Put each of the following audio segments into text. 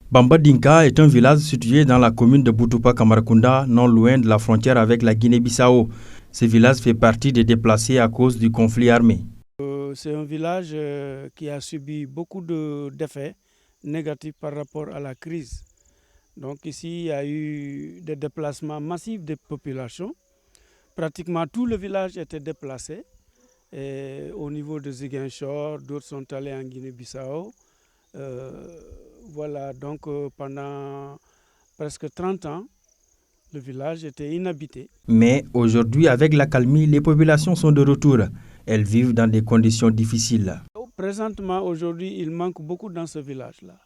Bamba Dinka est un village situé dans la commune de Boutoupa Camaracounda, non loin de la frontière avec la Guinée-Bissau. Ce village fait partie des déplacés à cause du conflit armé. C'est un village qui a subi beaucoup d'effets négatifs par rapport à la crise. Donc ici, il y a eu des déplacements massifs des populations. Pratiquement tout le village était déplacé. Et au niveau de Ziguinchor, d'autres sont allés en Guinée-Bissau. Voilà, donc pendant presque 30 ans, le village était inhabité. Mais aujourd'hui, avec l'accalmie, les populations sont de retour. Elles vivent dans des conditions difficiles. Présentement, aujourd'hui, il manque beaucoup dans ce village-là.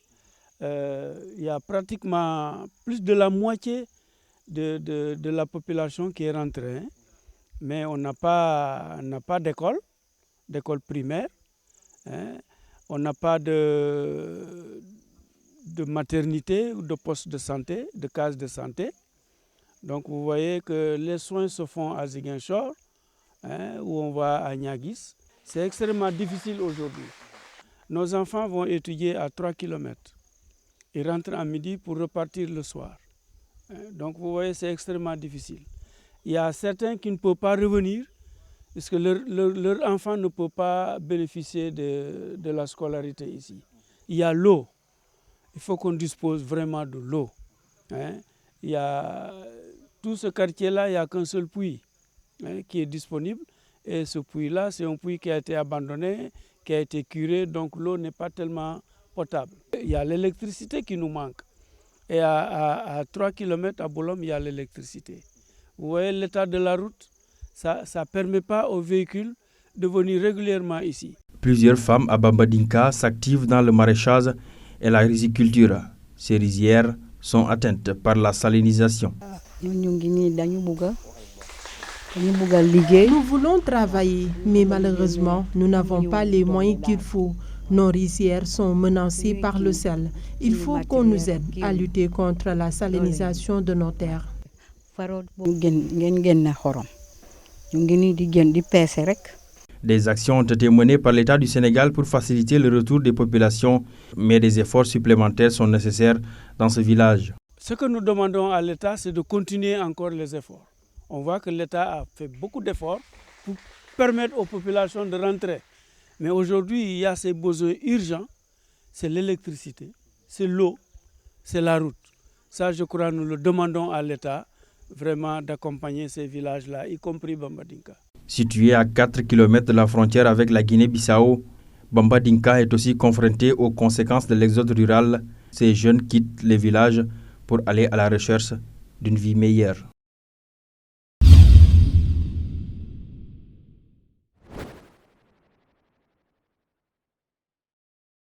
Il y a pratiquement plus de la moitié de la population qui est rentrée. Mais on n'a pas d'école primaire. On n'a pas de maternité ou de poste de santé, de case de santé. Donc vous voyez que les soins se font à Ziguinchor, où on va à Niaguis. C'est extrêmement difficile aujourd'hui. Nos enfants vont étudier à 3 km. Ils rentrent à midi pour repartir le soir. Donc vous voyez, c'est extrêmement difficile. Il y a certains qui ne peuvent pas revenir parce que leur enfant ne peut pas bénéficier de la scolarité ici. Il y a l'eau. Il faut qu'on dispose vraiment de l'eau. Il y a tout ce quartier-là, il n'y a qu'un seul puits qui est disponible. Et ce puits-là, c'est un puits qui a été abandonné, qui a été curé, donc l'eau n'est pas tellement potable. Il y a l'électricité qui nous manque. Et à 3 km à Bolom, il y a l'électricité. Vous voyez l'état de la route, ça ne permet pas aux véhicules de venir régulièrement ici. Plusieurs femmes à Bamba Dinka s'activent dans le maraîchage et la riziculture. Ces rizières sont atteintes par la salinisation. Nous voulons travailler, mais malheureusement, nous n'avons pas les moyens qu'il faut. Nos rizières sont menacées par le sel. Il faut qu'on nous aide à lutter contre la salinisation de nos terres. Des actions ont été menées par l'État du Sénégal pour faciliter le retour des populations, mais des efforts supplémentaires sont nécessaires dans ce village. Ce que nous demandons à l'État, c'est de continuer encore les efforts. On voit que l'État a fait beaucoup d'efforts pour permettre aux populations de rentrer. Mais aujourd'hui, il y a ces besoins urgents, c'est l'électricité, c'est l'eau, c'est la route. Ça, je crois, nous le demandons à l'État vraiment d'accompagner ces villages-là, y compris Bamba Dinka. Situé à 4 km de la frontière avec la Guinée-Bissau, Bamba Dinka est aussi confronté aux conséquences de l'exode rural. Ces jeunes quittent les villages pour aller à la recherche d'une vie meilleure.